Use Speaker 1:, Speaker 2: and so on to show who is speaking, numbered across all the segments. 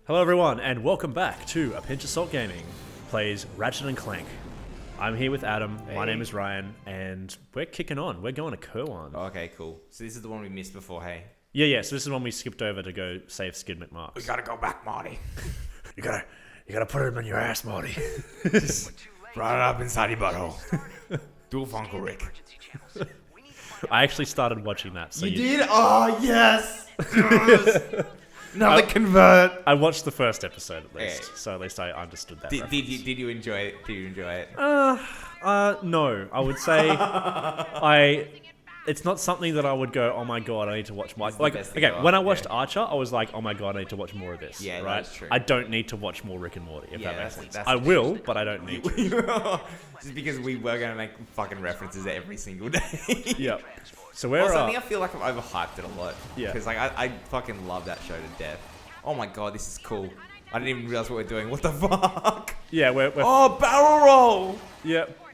Speaker 1: Hello everyone, and welcome back to A Pinch of Salt Gaming plays Ratchet and Clank. I'm here with Adam, my name is Ryan, and we're kicking on. We're going to Kerwan.
Speaker 2: Oh, okay, cool. So this is the one we missed before, hey?
Speaker 1: Yeah, so this is one we skipped over to go save Skid McMarks.
Speaker 2: We gotta go back, Marty.
Speaker 1: You gotta put him in your ass, Marty.
Speaker 2: Run it up inside your butthole. Do a Funko Rick.
Speaker 1: I actually started watching that. So
Speaker 2: you did? Oh, yes! Another convert.
Speaker 1: I watched the first episode at least, so at least I understood that.
Speaker 2: Did you enjoy it? Did you enjoy it?
Speaker 1: No. I would say it's not something that I would go, oh my god, I need to watch more. Like, okay, when I watched Archer, I was like, oh my god, I need to watch more of this.
Speaker 2: Yeah,
Speaker 1: right?
Speaker 2: that's true.
Speaker 1: I don't need to watch more Rick and Morty, if that makes sense. I will, but I don't need to.
Speaker 2: Just because we were going to make fucking references every single day.
Speaker 1: Yep. So we're...
Speaker 2: Also, I think I feel like I've overhyped it a lot.
Speaker 1: Yeah.
Speaker 2: Because I fucking love that show to death. Oh my god, this is cool. I didn't even realize what we're doing. What the fuck?
Speaker 1: Yeah, we're...
Speaker 2: Oh, barrel roll!
Speaker 1: Yep.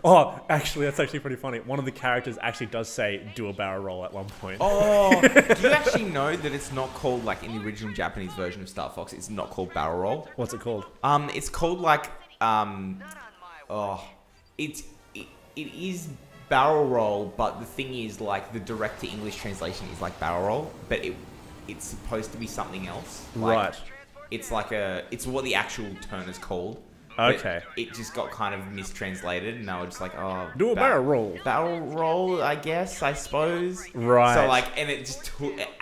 Speaker 1: Oh, actually, that's actually pretty funny. One of the characters actually does say, do a barrel roll at one point.
Speaker 2: Oh, do you actually know that it's not called, like, in the original Japanese version of Star Fox, it's not called barrel roll?
Speaker 1: What's it called?
Speaker 2: It's called, like, it is barrel roll, but the thing is, like, the direct to English translation is like barrel roll, but it's supposed to be something else. Like,
Speaker 1: right.
Speaker 2: It's like it's what the actual term is called.
Speaker 1: Okay.
Speaker 2: It just got kind of mistranslated, and they were just like, oh...
Speaker 1: Do a barrel roll.
Speaker 2: Barrel roll, I guess, I suppose.
Speaker 1: Right.
Speaker 2: So, like, and it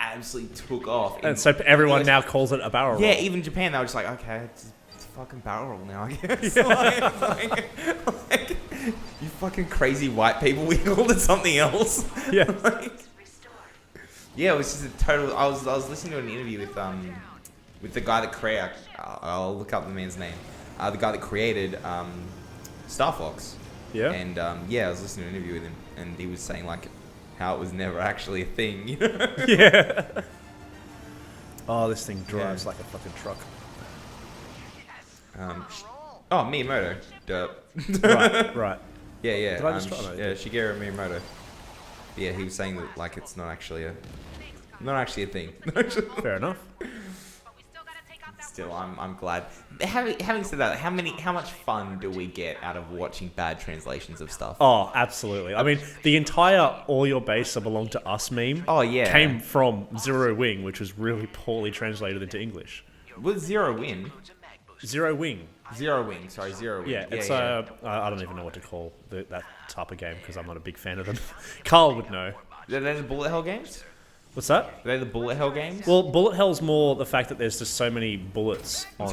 Speaker 2: absolutely took off.
Speaker 1: And so everyone now calls it a barrel roll.
Speaker 2: Yeah, even Japan, they were just like, okay, it's fucking barrel roll now, I guess. like, you fucking crazy white people, we called it something else.
Speaker 1: Yeah.
Speaker 2: Yeah, it was just a total... I was listening to an interview with the guy that created... I'll look up the man's name. The guy that created Star Fox.
Speaker 1: Yeah.
Speaker 2: And I was listening to an interview with him, and he was saying like how it was never actually a thing. You know?
Speaker 1: Yeah. Oh, this thing drives like a fucking truck.
Speaker 2: Miyamoto. Duh.
Speaker 1: Right.
Speaker 2: Yeah.
Speaker 1: Did I just try that?
Speaker 2: Yeah, Shigeru Miyamoto. Yeah, he was saying that like it's not actually a thing.
Speaker 1: Fair enough.
Speaker 2: Still, I'm glad. Having said that, how much fun do we get out of watching bad translations of stuff?
Speaker 1: Oh, absolutely. I mean, the entire "All Your Base belong to us" meme.
Speaker 2: Oh yeah.
Speaker 1: Came from Zero Wing, which was really poorly translated into English.
Speaker 2: Was Zero Win?
Speaker 1: Zero Wing.
Speaker 2: Zero Wing. Sorry, Zero Wing.
Speaker 1: Yeah, it's I don't even know what to call that type of game because I'm not a big fan of them. Carl would know.
Speaker 2: Are they the bullet hell games?
Speaker 1: What's that?
Speaker 2: Are they the bullet hell games?
Speaker 1: Well, bullet hell's more the fact that there's just so many bullets on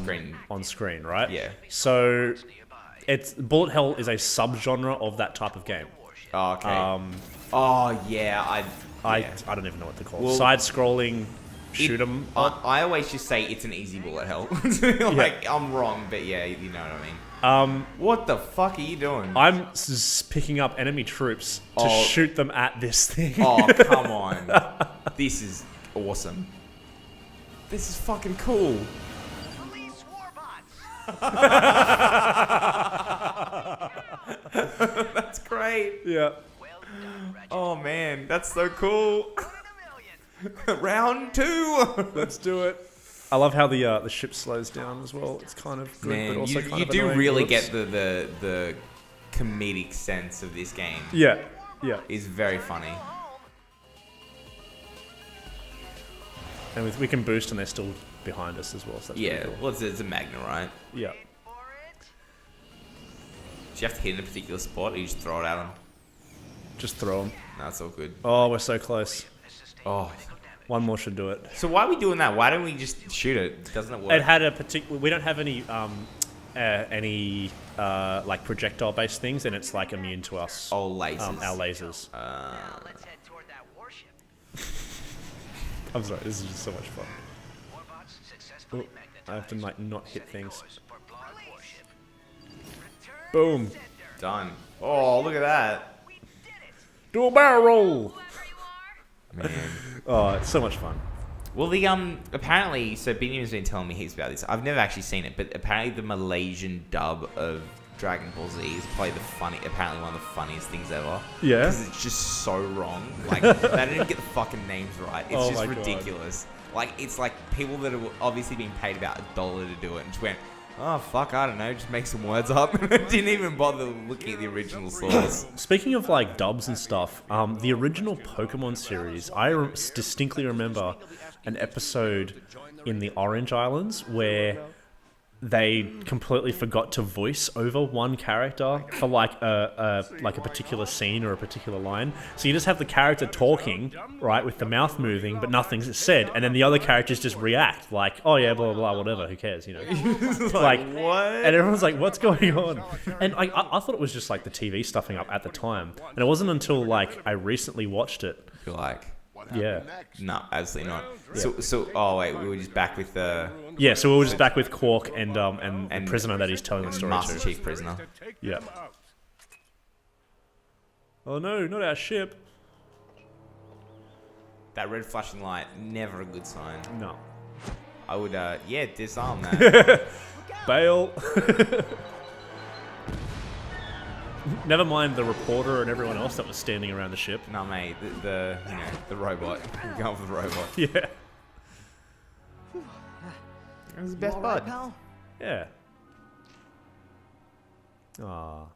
Speaker 1: screen, right?
Speaker 2: Yeah.
Speaker 1: So, bullet hell is a subgenre of that type of game.
Speaker 2: Oh, okay.
Speaker 1: I don't even know what to call it.
Speaker 2: Well,
Speaker 1: Side-scrolling, shoot 'em.
Speaker 2: I always just say it's an easy bullet hell. I'm wrong, but yeah, you know what I mean. What the fuck are you doing?
Speaker 1: I'm picking up enemy troops to shoot them at this thing.
Speaker 2: Oh, come on. This is awesome. This is fucking cool.
Speaker 3: Police warbots.
Speaker 2: That's great.
Speaker 1: Yeah.
Speaker 2: Oh man, that's so cool. Round 2.
Speaker 1: Let's do it. I love how the ship slows down as well. It's kind of good,
Speaker 2: Man,
Speaker 1: but also
Speaker 2: you
Speaker 1: kind of
Speaker 2: do
Speaker 1: annoying.
Speaker 2: really
Speaker 1: Whoops.
Speaker 2: get the comedic sense of this game.
Speaker 1: Yeah.
Speaker 2: It's very funny.
Speaker 1: And we can boost, and they're still behind us as well. So that's pretty cool.
Speaker 2: Well, it's a magnet, right?
Speaker 1: Yeah.
Speaker 2: Do you have to hit in a particular spot, or you just throw it at them?
Speaker 1: Just throw them.
Speaker 2: No, it's all good.
Speaker 1: Oh, we're so close.
Speaker 2: Oh.
Speaker 1: One more should do it.
Speaker 2: So why are we doing that? Why don't we just shoot it? Doesn't it work?
Speaker 1: It had a particular... We don't have any like projectile-based things, and it's like immune to us.
Speaker 2: Oh, lasers.
Speaker 1: Our lasers.
Speaker 3: Let's head toward that warship.
Speaker 1: I'm sorry, this is just so much fun. Oh, I have to like not hit things. Boom.
Speaker 2: Done. Oh, look at that.
Speaker 1: Do a barrel roll.
Speaker 2: Man.
Speaker 1: Oh, it's so much fun.
Speaker 2: Well, the apparently, so Biniam's been telling me heaps about this. I've never actually seen it, but apparently the Malaysian dub of Dragon Ball Z is probably apparently one of the funniest things ever.
Speaker 1: Yeah.
Speaker 2: Because it's just so wrong. Like, they didn't get the fucking names right. It's just ridiculous. Like, it's like people that have obviously been paid about $1 to do it and just went, oh, fuck, I don't know, just make some words up. Didn't even bother looking at the original source.
Speaker 1: Speaking of like dubs and stuff, the original Pokemon series, distinctly remember an episode in the Orange Islands where they completely forgot to voice over one character for like a particular scene or a particular line. So you just have the character talking, right, with the mouth moving, but nothing's said, and then the other characters just react like, "Oh yeah, blah blah blah, whatever, who cares?" You know, like
Speaker 2: what?
Speaker 1: And everyone's like, "What's going on?" And I thought it was just like the TV stuffing up at the time, and it wasn't until like I recently watched it.
Speaker 2: You're like,
Speaker 1: Yeah.
Speaker 2: no, absolutely not. So oh wait, we were just back with the
Speaker 1: Yeah, so we were just back with Quark and the prisoner that he's telling the story
Speaker 2: Master
Speaker 1: to.
Speaker 2: Chief prisoner.
Speaker 1: Yeah. Oh no, not our ship.
Speaker 2: That red flashing light, never a good sign.
Speaker 1: No.
Speaker 2: I would, disarm that.
Speaker 1: Bail. Never mind the reporter and everyone else that was standing around the ship.
Speaker 2: No, mate, the robot. Go with the robot.
Speaker 1: Yeah.
Speaker 2: It was the best bud.
Speaker 1: Yeah. Aww.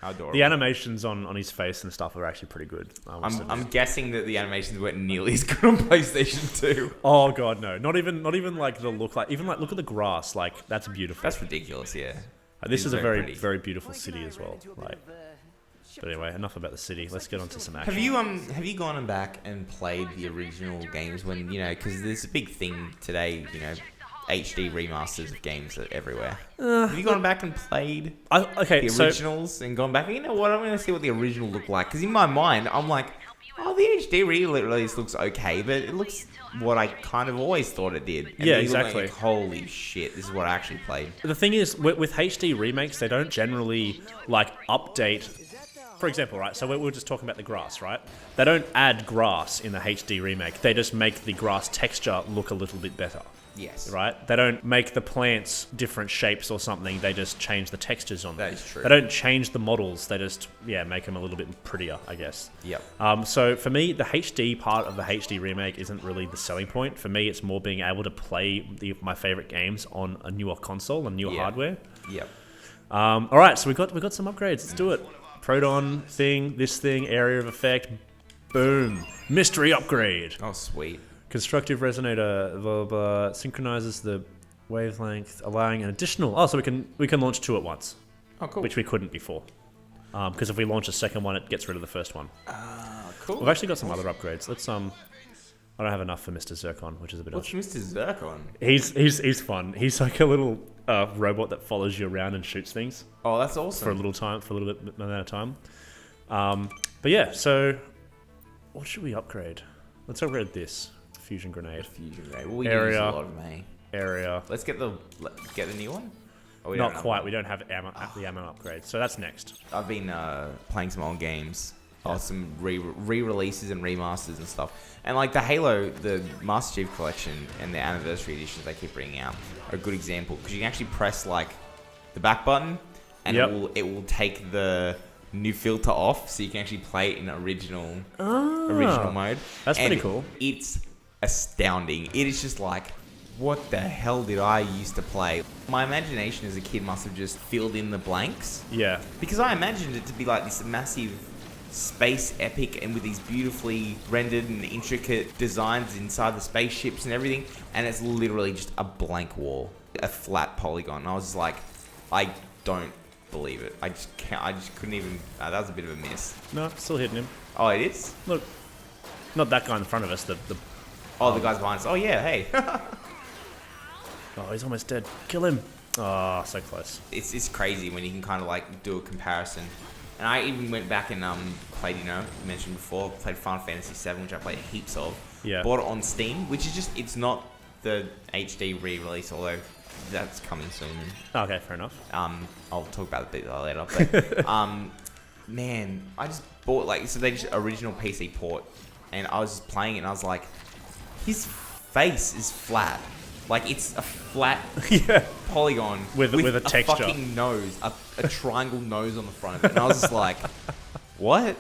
Speaker 2: How adorable.
Speaker 1: The animations on his face and stuff are actually pretty good.
Speaker 2: I'm guessing that the animations weren't nearly as good on PlayStation 2.
Speaker 1: Oh god, no. Not even like the look. Like even like look at the grass. Like that's beautiful.
Speaker 2: That's ridiculous, yeah.
Speaker 1: This
Speaker 2: It's
Speaker 1: is a
Speaker 2: very
Speaker 1: very
Speaker 2: pretty.
Speaker 1: very beautiful city as well. Like, but anyway, enough about the city. Let's get on to some action.
Speaker 2: Have you gone back and played the original games when, because there's a big thing today, HD remasters of games are everywhere. Have you gone back and played
Speaker 1: Okay,
Speaker 2: the originals and gone back? You know what? I'm going to see what the original looked like. Because in my mind, I'm like, oh, the HD release looks okay, but it looks what I kind of always thought it did. And
Speaker 1: Yeah,
Speaker 2: then you look
Speaker 1: exactly.
Speaker 2: like, holy shit, this is what I actually played.
Speaker 1: The thing is, with HD remakes, they don't generally like update. For example, right? So we're just talking about the grass, right? They don't add grass in the HD remake. They just make the grass texture look a little bit better.
Speaker 2: Yes.
Speaker 1: Right? They don't make the plants different shapes or something. They just change the textures on them.
Speaker 2: That is true.
Speaker 1: They don't change the models. They just, make them a little bit prettier, I guess.
Speaker 2: Yep.
Speaker 1: So for me, the HD part of the HD remake isn't really the selling point. For me, it's more being able to play my favorite games on a newer console and newer hardware.
Speaker 2: Yep.
Speaker 1: All right, so we got some upgrades. Let's do it. Proton thing, this thing, area of effect. Boom. Mystery upgrade.
Speaker 2: Oh, sweet.
Speaker 1: Constructive resonator, blah, blah, blah, synchronizes the wavelength, allowing an additional. Oh, so we can launch two at once,
Speaker 2: Oh, cool.
Speaker 1: which we couldn't before. Because if we launch a second one, it gets rid of the first one.
Speaker 2: Cool.
Speaker 1: We've actually got some other upgrades. Let's I don't have enough for Mr. Zircon, which is a bit
Speaker 2: What's
Speaker 1: odd.
Speaker 2: Mr. Zircon?
Speaker 1: He's fun. He's like a little robot that follows you around and shoots things
Speaker 2: Oh, that's awesome.
Speaker 1: for a little bit amount of time. But yeah, so what should we upgrade? Let's upgrade this fusion grenade.
Speaker 2: Fusion grenade. Well, we
Speaker 1: Area.
Speaker 2: use a lot of them, eh?
Speaker 1: Area.
Speaker 2: Let's get the new one. Oh, we
Speaker 1: Not
Speaker 2: don't have
Speaker 1: quite.
Speaker 2: one.
Speaker 1: We don't have the ammo upgrade, so that's next.
Speaker 2: I've been playing some old games. Some re-releases and remasters and stuff. And like the Halo, the Master Chief Collection and the Anniversary Editions they keep bringing out are a good example. Because you can actually press like the back button and it will take the new filter off, so you can actually play it in original mode.
Speaker 1: That's
Speaker 2: And
Speaker 1: pretty cool.
Speaker 2: It's astounding. It is just like, what the hell did I used to play? My imagination as a kid must have just filled in the blanks.
Speaker 1: Yeah.
Speaker 2: Because I imagined it to be like this massive space epic and with these beautifully rendered and intricate designs inside the spaceships and everything. And it's literally just a blank wall, a flat polygon. And I was just like, I don't believe it. I just couldn't even. That was a bit of a miss.
Speaker 1: No, still hitting him.
Speaker 2: Oh, it is?
Speaker 1: Look, not that guy in front of us. The
Speaker 2: guy's behind us. Oh, yeah, hey.
Speaker 1: oh, he's almost dead. Kill him. Oh, so close.
Speaker 2: It's crazy when you can kind of like do a comparison. And I even went back and played, you mentioned before, played Final Fantasy VII, which I played heaps of.
Speaker 1: Yeah.
Speaker 2: Bought it on Steam, which is just, it's not the HD re-release, although that's coming soon.
Speaker 1: Okay, fair enough.
Speaker 2: I'll talk about it a bit later. But man, I just bought so they just original PC port, and I was just playing it, and I was like, his face is flat. Like it's a flat polygon
Speaker 1: with a texture.
Speaker 2: fucking nose, a triangle nose on the front of it, and I was just like, what?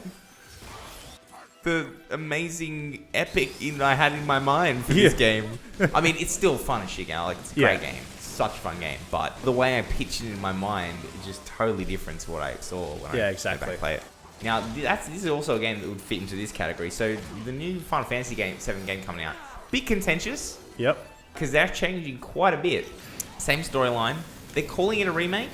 Speaker 2: the amazing epic I had in my mind for this game. I mean, it's still fun as shit, like it's a great game. It's such a fun game, but the way I pitched it in my mind is just totally different to what I saw when I go back and play it. Now, this is also a game that would fit into this category. So the new Final Fantasy VII game coming out, bit contentious.
Speaker 1: Yep.
Speaker 2: Because they're changing quite a bit. Same storyline. They're calling it a remake,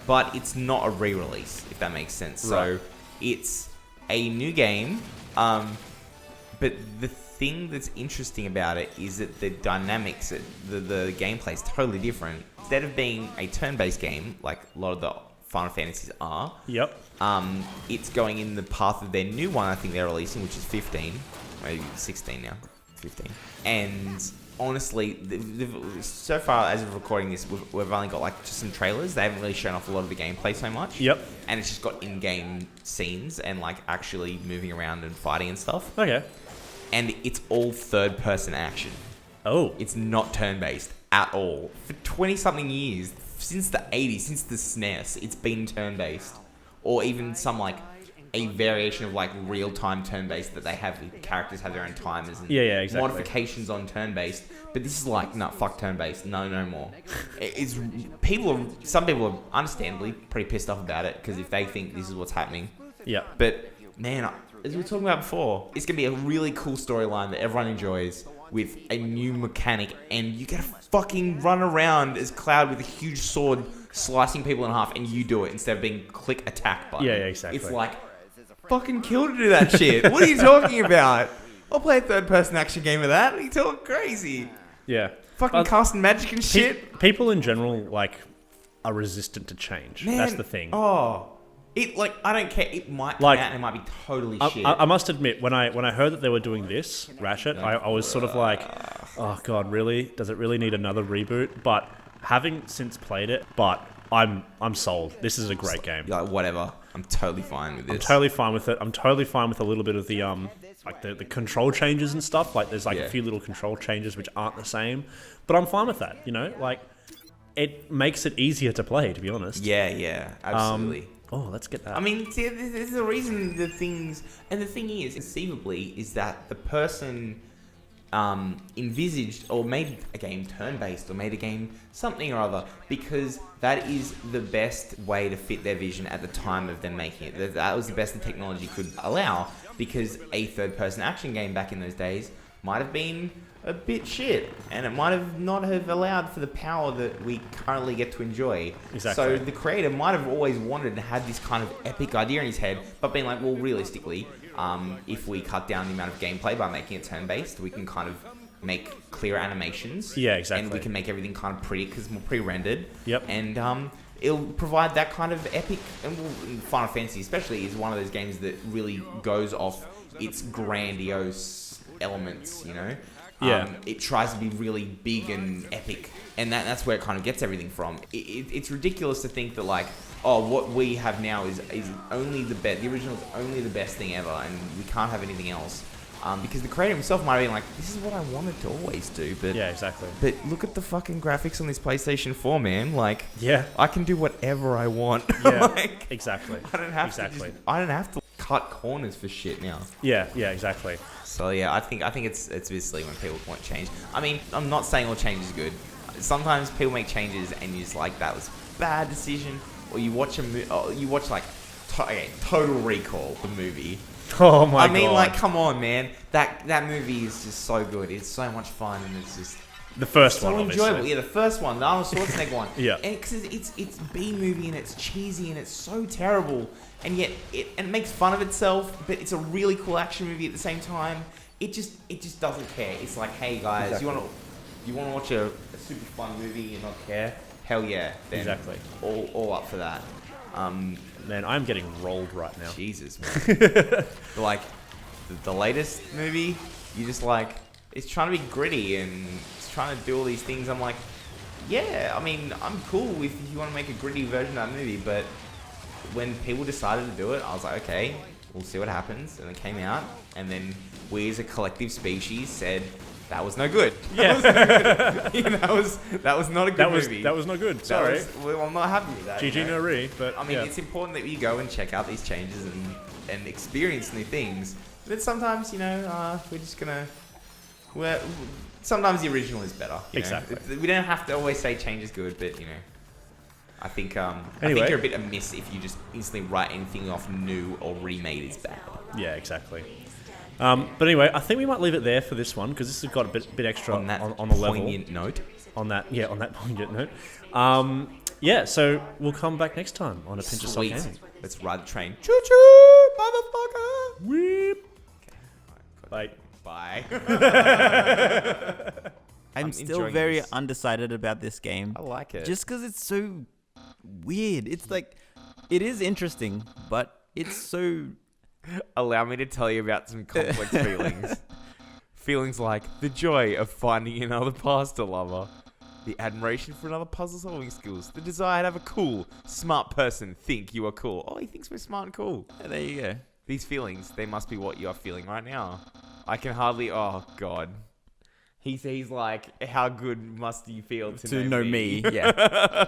Speaker 2: but it's not a re-release, if that makes sense.
Speaker 1: Right.
Speaker 2: So it's a new game, but the thing that's interesting about it is that the dynamics, the gameplay is totally different. Instead of being a turn-based game, like a lot of the Final Fantasies are, it's going in the path of their new one, I think they're releasing, which is 15, maybe 16 now, 15. And honestly, so far as of recording this, we've only got like just some trailers. They haven't really shown off a lot of the gameplay so much.
Speaker 1: Yep.
Speaker 2: And it's just got in-game scenes and like actually moving around and fighting and stuff.
Speaker 1: Okay.
Speaker 2: And it's all third-person action.
Speaker 1: Oh.
Speaker 2: It's not turn-based at all. For 20-something years, since the 80s, since the SNES, it's been turn-based. Or even some like a variation of like real-time turn-based that they have. Characters have their own timers and
Speaker 1: exactly.
Speaker 2: modifications on turn-based. But this is like, no, fuck turn-based. No more. Some people are understandably pretty pissed off about it because if they think this is what's happening.
Speaker 1: Yeah.
Speaker 2: But man, as we were talking about before, it's gonna be a really cool storyline that everyone enjoys with a new mechanic, and you gotta fucking run around as Cloud with a huge sword slicing people in half, and you do it instead of being click attack button.
Speaker 1: Yeah, exactly.
Speaker 2: It's like fucking kill to do that shit. What are you talking about? I'll play a third-person action game of that. Are you talking crazy?
Speaker 1: Yeah.
Speaker 2: Fucking casting magic and shit.
Speaker 1: People in general like are resistant to change.
Speaker 2: Man,
Speaker 1: that's the thing.
Speaker 2: I don't care. It might
Speaker 1: Like,
Speaker 2: come out and it might be totally shit.
Speaker 1: I must admit, when I heard that they were doing this Ratchet, I was sort of like, oh god, really? Does it really need another reboot? But having since played it, I'm sold. This is a great game.
Speaker 2: Like whatever. I'm totally fine with this.
Speaker 1: I'm totally fine with it. I'm totally fine with a little bit of the like the control changes and stuff. Like there's like a few little control changes which aren't the same, but I'm fine with that. You know, like it makes it easier to play. To be honest.
Speaker 2: Yeah, absolutely.
Speaker 1: Let's get that.
Speaker 2: I mean, see, there's a reason the things, and the thing is, conceivably, is that the person envisaged or made a game turn-based or made a game something or other because that is the best way to fit their vision at the time of them making it. That was the best the technology could allow because a third-person action game back in those days might have been a bit shit and it might have not have allowed for the power that we currently get to enjoy.
Speaker 1: Exactly.
Speaker 2: So the creator might have always wanted to have this kind of epic idea in his head, but being like, well, realistically, if we cut down the amount of gameplay by making it turn-based, we can kind of make clearer animations.
Speaker 1: Yeah, exactly.
Speaker 2: And we can make everything kind of pretty because it's more pre-rendered.
Speaker 1: Yep.
Speaker 2: And it'll provide that kind of epic. And Final Fantasy especially is one of those games that really goes off its grandiose elements, you know?
Speaker 1: Yeah.
Speaker 2: It tries to be really big and epic, and that's where it kind of gets everything from. It's ridiculous to think that like, oh, what we have now is only the best. The original is only the best thing ever, and we can't have anything else. Because the creator himself might have been like, this is what I wanted to always do, but
Speaker 1: yeah, exactly.
Speaker 2: But look at the fucking graphics on this PlayStation 4, man. Like,
Speaker 1: yeah,
Speaker 2: I can do whatever I want.
Speaker 1: Yeah,
Speaker 2: like,
Speaker 1: exactly.
Speaker 2: I don't have to cut corners for shit now.
Speaker 1: Yeah, exactly.
Speaker 2: So yeah, I think it's basically when people want change. I mean, I'm not saying all change is good. Sometimes people make changes and you're just like, that was a bad decision. Or you watch like Total Recall, the movie.
Speaker 1: Oh my god!
Speaker 2: I mean, like, come on, man. That movie is just so good. It's so much fun, and it's just
Speaker 1: the first
Speaker 2: so
Speaker 1: one,
Speaker 2: enjoyable.
Speaker 1: obviously.
Speaker 2: Yeah, the first one, the Arnold Schwarzenegger one.
Speaker 1: Yeah,
Speaker 2: and because it's B movie and it's cheesy and it's so terrible, and yet it makes fun of itself, but it's a really cool action movie at the same time. It just doesn't care. It's like, hey guys,
Speaker 1: exactly.
Speaker 2: you want to watch a super fun movie and not care? Hell yeah, then
Speaker 1: exactly.
Speaker 2: All up for that.
Speaker 1: Man, I'm getting rolled right now.
Speaker 2: Jesus, man. Like the latest movie, you just like, it's trying to be gritty and it's trying to do all these things. I'm like, yeah, I mean, I'm cool with if you want to make a gritty version of that movie, but when people decided to do it, I was like, okay, we'll see what happens. And it came out, and then we as a collective species said, that was no good.
Speaker 1: Yeah.
Speaker 2: That was not a good movie.
Speaker 1: That was not good. Sorry.
Speaker 2: Well, I'm not happy with that.
Speaker 1: GG no re, but
Speaker 2: I mean, it's important that you go and check out these changes and and experience new things. But then sometimes, we're just gonna. Sometimes the original is better.
Speaker 1: Exactly.
Speaker 2: We don't have to always say change is good, but I think I
Speaker 1: Anyway.
Speaker 2: think you're a bit amiss if you just instantly write anything off new or remade as bad.
Speaker 1: Yeah, exactly. But anyway, I think we might leave it there for this one because this has got a bit extra
Speaker 2: On that
Speaker 1: on the level.
Speaker 2: poignant note.
Speaker 1: On that poignant note. So we'll come back next time on a pinch of salt
Speaker 2: Sweet.
Speaker 1: gaming.
Speaker 2: Let's ride the train. Choo choo, motherfucker.
Speaker 1: Weep.
Speaker 2: Okay.
Speaker 1: Bye.
Speaker 4: I'm still
Speaker 2: enjoying
Speaker 4: very
Speaker 2: this.
Speaker 4: undecided about this game.
Speaker 2: I like it.
Speaker 4: Just because it's so weird. It's like, it is interesting, but it's so...
Speaker 2: Allow me to tell you about some complex feelings. Feelings like the joy of finding another pasta lover, the admiration for another puzzle-solving skills, the desire to have a cool, smart person think you are cool. Oh, he thinks we're smart and cool.
Speaker 4: There you go.
Speaker 2: These feelings, they must be what you are feeling right now. I can hardly... Oh, God. He's like, how good must you feel to
Speaker 4: To know
Speaker 2: me?
Speaker 4: me, yeah.